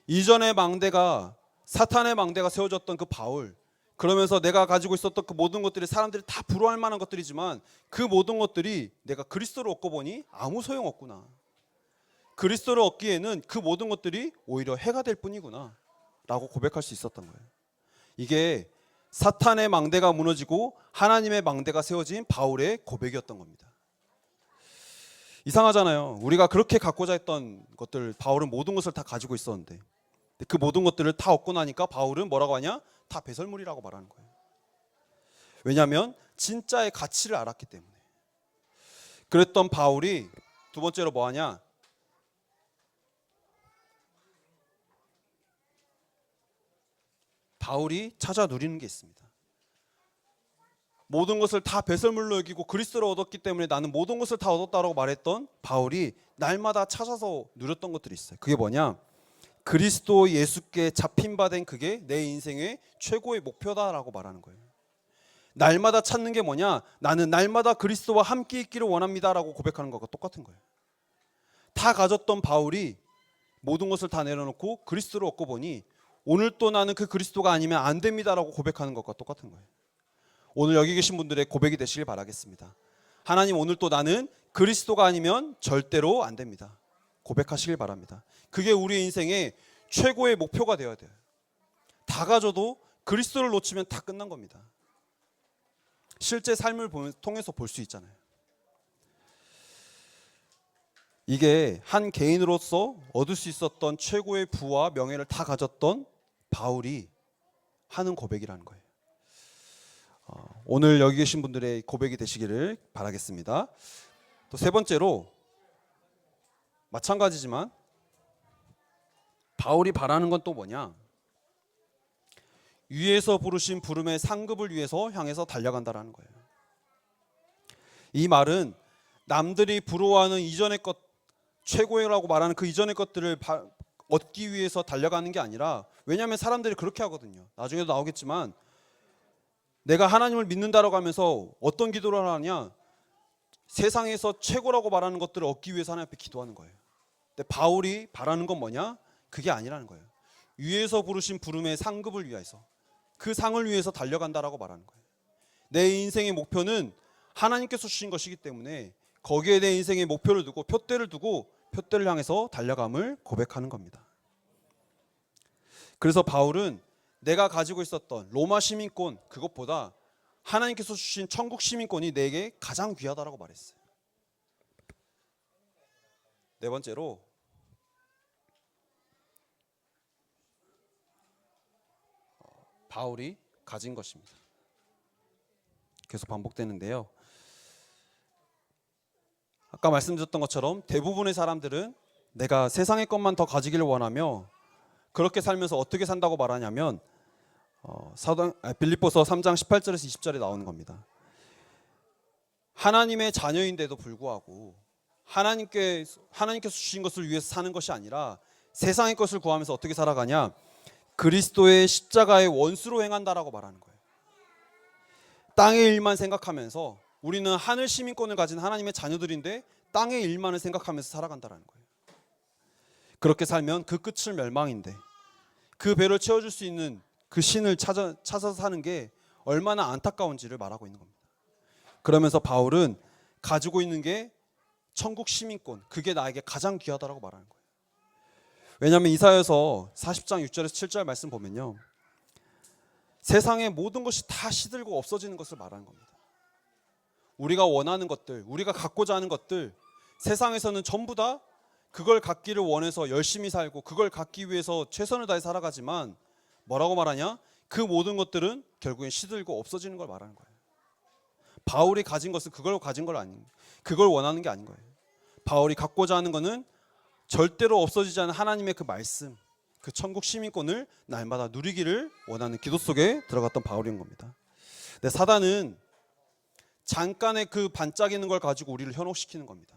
이전의 망대가, 사탄의 망대가 세워졌던 그 바울, 그러면서 내가 가지고 있었던 그 모든 것들이 사람들이 다 부러워할 만한 것들이지만 그 모든 것들이 내가 그리스도를 얻고 보니 아무 소용없구나, 그리스도를 얻기에는 그 모든 것들이 오히려 해가 될 뿐이구나 라고 고백할 수 있었던 거예요. 이게 사탄의 망대가 무너지고 하나님의 망대가 세워진 바울의 고백이었던 겁니다. 이상하잖아요. 우리가 그렇게 갖고자 했던 것들, 바울은 모든 것을 다 가지고 있었는데 그 모든 것들을 다 얻고 나니까 바울은 뭐라고 하냐? 다 배설물이라고 말하는 거예요. 왜냐하면 진짜의 가치를 알았기 때문에. 그랬던 바울이 두 번째로 뭐 하냐? 바울이 찾아 누리는 게 있습니다. 모든 것을 다 배설물로 여기고 그리스도를 얻었기 때문에 나는 모든 것을 다 얻었다라고 말했던 바울이 날마다 찾아서 누렸던 것들이 있어요. 그게 뭐냐? 그리스도 예수께 잡힌 바 된 그게 내 인생의 최고의 목표다라고 말하는 거예요. 날마다 찾는 게 뭐냐? 나는 날마다 그리스도와 함께 있기를 원합니다라고 고백하는 것과 똑같은 거예요. 다 가졌던 바울이 모든 것을 다 내려놓고 그리스도를 얻고 보니 오늘 또 나는 그 그리스도가 아니면 안 됩니다라고 고백하는 것과 똑같은 거예요. 오늘 여기 계신 분들의 고백이 되시길 바라겠습니다. 하나님, 오늘 또 나는 그리스도가 아니면 절대로 안 됩니다. 고백하시길 바랍니다. 그게 우리 인생의 최고의 목표가 되어야 돼요. 다 가져도 그리스도를 놓치면 다 끝난 겁니다. 실제 삶을 통해서 볼 수 있잖아요. 이게 한 개인으로서 얻을 수 있었던 최고의 부와 명예를 다 가졌던 바울이 하는 고백이라는 거예요. 오늘 여기 계신 분들의 고백이 되시기를 바라겠습니다. 또 세 번째로, 마찬가지지만 바울이 바라는 건 또 뭐냐? 위에서 부르신 부름의 상급을 위해서 향해서 달려간다라는 거예요. 이 말은 남들이 부러워하는 이전의 것, 최고라고 말하는 그 이전의 것들을 얻기 위해서 달려가는 게 아니라, 왜냐하면 사람들이 그렇게 하거든요. 나중에도 나오겠지만 내가 하나님을 믿는다라고 하면서 어떤 기도를 하냐, 세상에서 최고라고 말하는 것들을 얻기 위해서 하나님 앞에 기도하는 거예요. 근데 바울이 바라는 건 뭐냐? 그게 아니라는 거예요. 위에서 부르신 부름의 상급을 위해서, 그 상을 위해서 달려간다라고 말하는 거예요. 내 인생의 목표는 하나님께서 주신 것이기 때문에 거기에 내 인생의 목표를 두고 표대를 두고 표대를 향해서 달려감을 고백하는 겁니다. 그래서 바울은 내가 가지고 있었던 로마 시민권 그것보다 하나님께서 주신 천국 시민권이 내게 가장 귀하다라고 말했어요. 네 번째로 바울이 가진 것입니다. 계속 반복되는데요. 아까 말씀드렸던 것처럼 대부분의 사람들은 내가 세상의 것만 더 가지기를 원하며 그렇게 살면서 어떻게 산다고 말하냐면 빌립보서 3장 18절에서 20절에 나오는 겁니다. 하나님의 자녀인데도 불구하고 하나님께서 주신 것을 위해서 사는 것이 아니라 세상의 것을 구하면서 어떻게 살아가냐, 그리스도의 십자가의 원수로 행한다라고 말하는 거예요. 땅의 일만 생각하면서, 우리는 하늘 시민권을 가진 하나님의 자녀들인데 땅의 일만을 생각하면서 살아간다라는 거예요. 그렇게 살면 그 끝은 멸망인데 그 배를 채워줄 수 있는 그 신을 찾아서 사는 게 얼마나 안타까운지를 말하고 있는 겁니다. 그러면서 바울은 가지고 있는 게 천국 시민권, 그게 나에게 가장 귀하다라고 말하는 거예요. 왜냐하면 이사야서 40장 6절에서 7절 말씀 보면요, 세상의 모든 것이 다 시들고 없어지는 것을 말하는 겁니다. 우리가 원하는 것들, 우리가 갖고자 하는 것들, 세상에서는 전부 다 그걸 갖기를 원해서 열심히 살고 그걸 갖기 위해서 최선을 다해 살아가지만 뭐라고 말하냐? 그 모든 것들은 결국엔 시들고 없어지는 걸 말하는 거예요. 바울이 가진 것은 그걸 가진 걸 아닌, 그걸 원하는 게 아닌 거예요. 바울이 갖고자 하는 것은 절대로 없어지지 않은 하나님의 그 말씀, 그 천국 시민권을 날마다 누리기를 원하는 기도 속에 들어갔던 바울인 겁니다. 근데 사단은 잠깐의 그 반짝이는 걸 가지고 우리를 현혹시키는 겁니다.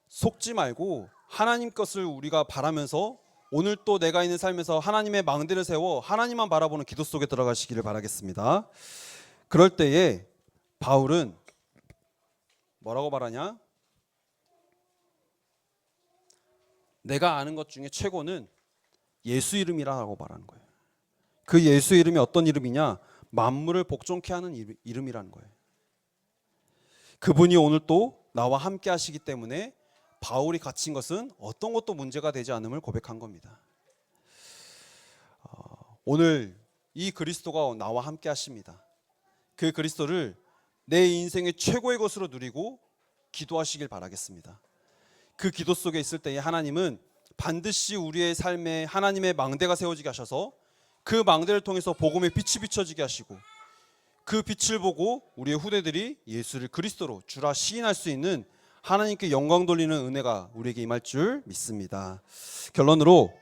속지 말고 하나님 것을 우리가 바라면서 오늘 또 내가 있는 삶에서 하나님의 망대를 세워 하나님만 바라보는 기도 속에 들어가시기를 바라겠습니다. 그럴 때에 바울은 뭐라고 말하냐? 내가 아는 것 중에 최고는 예수 이름이라고 말하는 거예요. 그 예수 이름이 어떤 이름이냐? 만물을 복종케 하는 이름이라는 거예요. 그분이 오늘 또 나와 함께 하시기 때문에 바울이 갇힌 것은 어떤 것도 문제가 되지 않음을 고백한 겁니다. 오늘 이 그리스도가 나와 함께 하십니다. 그 그리스도를 내 인생의 최고의 것으로 누리고 기도하시길 바라겠습니다. 그 기도 속에 있을 때에 하나님은 반드시 우리의 삶에 하나님의 망대가 세워지게 하셔서 그 망대를 통해서 복음의 빛이 비춰지게 하시고 그 빛을 보고 우리의 후대들이 예수를 그리스도로 주라 시인할 수 있는 하나님께 영광 돌리는 은혜가 우리에게 임할 줄 믿습니다. 결론으로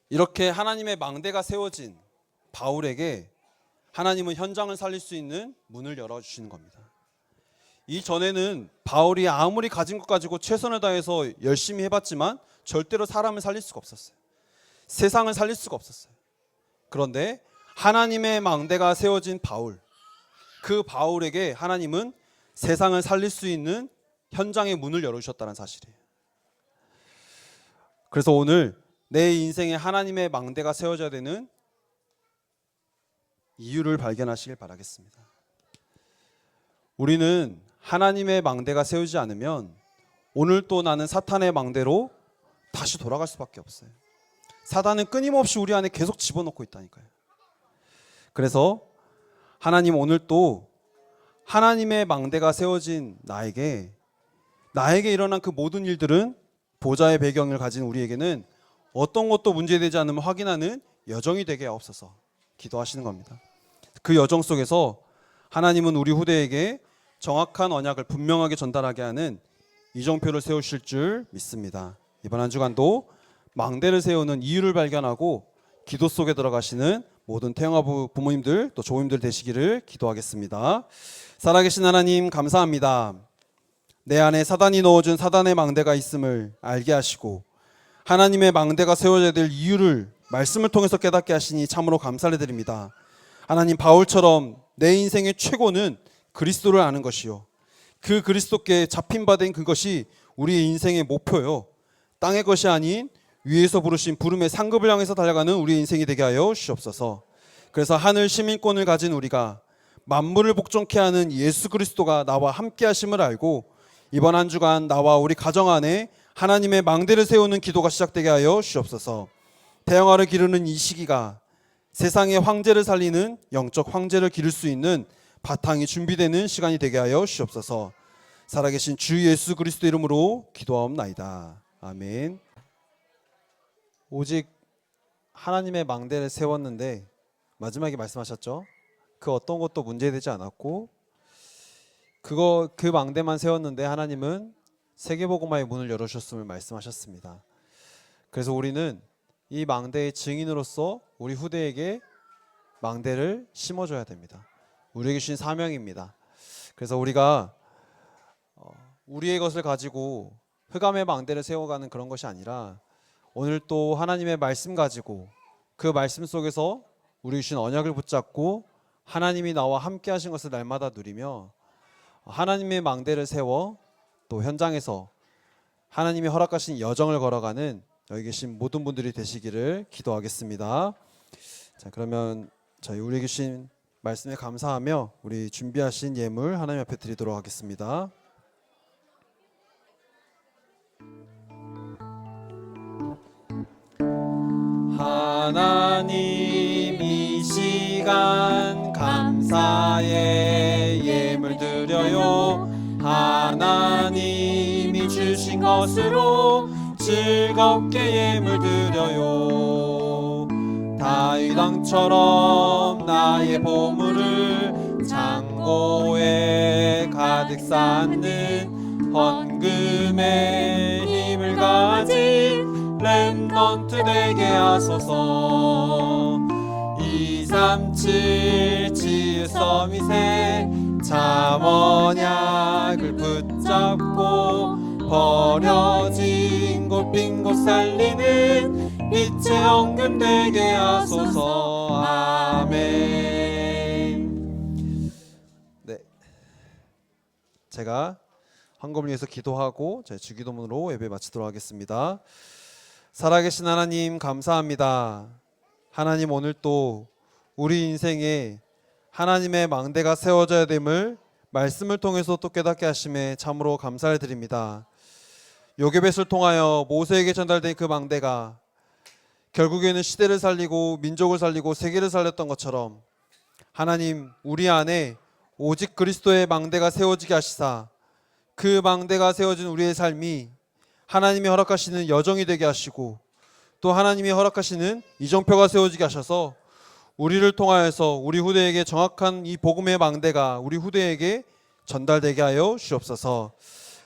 이렇게 하나님의 망대가 세워진 바울에게 하나님은 현장을 살릴 수 있는 문을 열어주시는 겁니다. 이전에는 바울이 아무리 가진 것 가지고 최선을 다해서 열심히 해봤지만 절대로 사람을 살릴 수가 없었어요. 세상을 살릴 수가 없었어요. 그런데 하나님의 망대가 세워진 바울, 그 바울에게 하나님은 세상을 살릴 수 있는 현장의 문을 열어주셨다는 사실이에요. 그래서 오늘 내 인생에 하나님의 망대가 세워져야 되는 이유를 발견하시길 바라겠습니다. 우리는 하나님의 망대가 세우지 않으면 오늘 또 나는 사탄의 망대로 다시 돌아갈 수밖에 없어요. 사단은 끊임없이 우리 안에 계속 집어넣고 있다니까요. 그래서 하나님 오늘 또 하나님의 망대가 세워진 나에게 일어난 그 모든 일들은 보좌의 배경을 가진 우리에게는 어떤 것도 문제되지 않으면 확인하는 여정이 되게 하옵소서 기도하시는 겁니다. 그 여정 속에서 하나님은 우리 후대에게 정확한 언약을 분명하게 전달하게 하는 이정표를 세우실 줄 믿습니다. 이번 한 주간도 망대를 세우는 이유를 발견하고 기도 속에 들어가시는 모든 태영아부 부모님들 또 조부모님들 되시기를 기도하겠습니다. 살아계신 하나님 감사합니다. 내 안에 사단이 넣어준 사단의 망대가 있음을 알게 하시고 하나님의 망대가 세워져야 될 이유를 말씀을 통해서 깨닫게 하시니 참으로 감사를 드립니다. 하나님, 바울처럼 내 인생의 최고는 그리스도를 아는 것이요, 그 그리스도께 잡힌 바 된 그것이 우리의 인생의 목표요, 땅의 것이 아닌 위에서 부르신 부름의 상급을 향해서 달려가는 우리의 인생이 되게 하여 주옵소서. 그래서 하늘 시민권을 가진 우리가 만물을 복종케 하는 예수 그리스도가 나와 함께 하심을 알고 이번 한 주간 나와 우리 가정 안에 하나님의 망대를 세우는 기도가 시작되게 하여 주옵소서. 태영아를 기르는 이 시기가 세상의 황제를 살리는 영적 황제를 기를 수 있는 바탕이 준비되는 시간이 되게 하여 주옵소서. 살아계신 주 예수 그리스도 이름으로 기도하옵나이다. 아멘. 오직 하나님의 망대를 세웠는데 마지막에 말씀하셨죠. 그 어떤 것도 문제되지 않았고 그 망대만 세웠는데 하나님은 세계복음화의 문을 열어주셨음을 말씀하셨습니다. 그래서 우리는 이 망대의 증인으로서 우리 후대에게 망대를 심어줘야 됩니다. 우리에게 주신 사명입니다. 그래서 우리가 우리의 것을 가지고 흑암의 망대를 세워가는 그런 것이 아니라 오늘 또 하나님의 말씀 가지고 그 말씀 속에서 우리 주신 언약을 붙잡고 하나님이 나와 함께 하신 것을 날마다 누리며 하나님의 망대를 세워 또 현장에서 하나님이 허락하신 여정을 걸어가는 여기 계신 모든 분들이 되시기를 기도하겠습니다. 자, 그러면 저희 우리에게 주신 말씀에 감사하며 우리 준비하신 예물 하나님 앞에 드리도록 하겠습니다. 하나님, 이 시간 감사의 예물 드려요. 하나님이 주신 것으로 즐겁게 예물 드려요. 다윗 왕처럼 나의 보물을 창고에 가득 쌓는 헌금의 힘을 가진 렘넌트 되게 하소서. 237 지혜 서밋에 잠언약을 붙잡고 버려진 곳 빈 곳 살리는 빛의 헌금 되게 하소서. 아멘. 네, 제가 헌금을 위해서 기도하고 제 주기도문으로 예배 마치도록 하겠습니다. 살아계신 하나님 감사합니다. 하나님, 오늘 또 우리 인생에 하나님의 망대가 세워져야 됨을 말씀을 통해서 또 깨닫게 하심에 참으로 감사를 드립니다. 요괴벳을 통하여 모세에게 전달된 그 망대가 결국에는 시대를 살리고 민족을 살리고 세계를 살렸던 것처럼 하나님, 우리 안에 오직 그리스도의 망대가 세워지게 하시사 그 망대가 세워진 우리의 삶이 하나님이 허락하시는 여정이 되게 하시고 또 하나님이 허락하시는 이정표가 세워지게 하셔서 우리를 통하여서 우리 후대에게 정확한 이 복음의 망대가 우리 후대에게 전달되게 하여 주옵소서.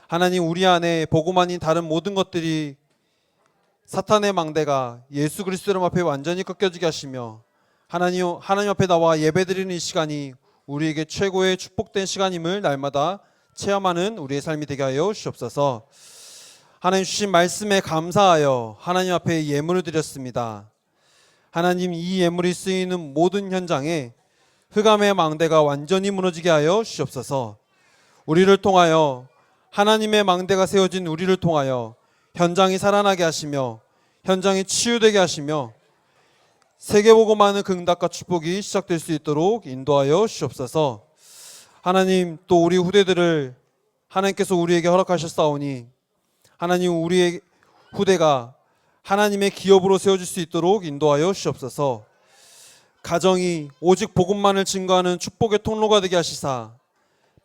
하나님, 우리 안에 복음 아닌 다른 모든 것들이 사탄의 망대가 예수 그리스도 이름 앞에 완전히 꺾여지게 하시며 하나님 앞에 나와 예배드리는 이 시간이 우리에게 최고의 축복된 시간임을 날마다 체험하는 우리의 삶이 되게 하여 주옵소서. 하나님 주신 말씀에 감사하여 하나님 앞에 예물을 드렸습니다. 하나님, 이 예물이 쓰이는 모든 현장에 흑암의 망대가 완전히 무너지게 하여 주옵소서. 우리를 통하여 하나님의 망대가 세워진 우리를 통하여 현장이 살아나게 하시며 현장이 치유되게 하시며 세계복음하는 응답과 축복이 시작될 수 있도록 인도하여 주옵소서. 하나님, 또 우리 후대들을 하나님께서 우리에게 허락하셨사오니 하나님, 우리의 후대가 하나님의 기업으로 세워질 수 있도록 인도하여 주옵소서. 가정이 오직 복음만을 증거하는 축복의 통로가 되게 하시사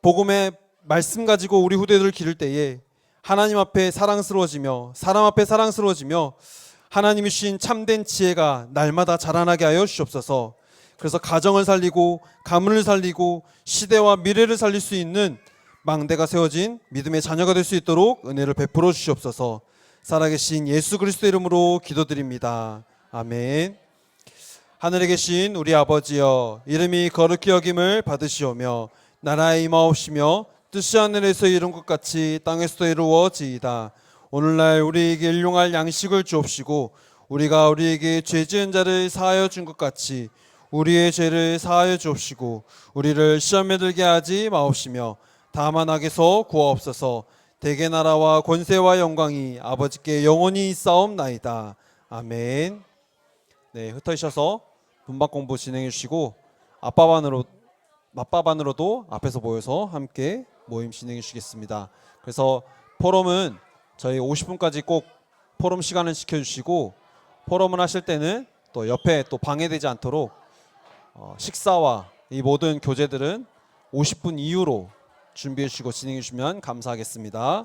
복음의 말씀 가지고 우리 후대들을 기를 때에 하나님 앞에 사랑스러워지며 사람 앞에 사랑스러워지며 하나님이 주신 참된 지혜가 날마다 자라나게 하여 주옵소서. 그래서 가정을 살리고 가문을 살리고 시대와 미래를 살릴 수 있는 망대가 세워진 믿음의 자녀가 될 수 있도록 은혜를 베풀어 주시옵소서. 살아계신 예수 그리스도 이름으로 기도드립니다. 아멘. 하늘에 계신 우리 아버지여, 이름이 거룩히 여김을 받으시오며 나라의 임하옵시며 뜻이 하늘에서 이룬 것 같이 땅에서도 이루어지이다. 오늘날 우리에게 일용할 양식을 주옵시고 우리가 우리에게 죄 지은 자를 사하여 준 것 같이 우리의 죄를 사하여 주옵시고 우리를 시험에 들게 하지 마옵시며 다만 악에서 구하옵소서. 대개 나라와 권세와 영광이 아버지께 영원히 있사옵나이다. 아멘. 네, 흩어지셔서 분박 공부 진행해 주시고 맞바반으로도 앞에서 모여서 함께 모임 진행해 주시겠습니다. 그래서 포럼은 저희 50분까지 꼭 포럼 시간을 지켜주시고 포럼을 하실 때는 또 옆에 또 방해되지 않도록 식사와 이 모든 교재들은 50분 이후로 준비해 주시고 진행해 주시면 감사하겠습니다.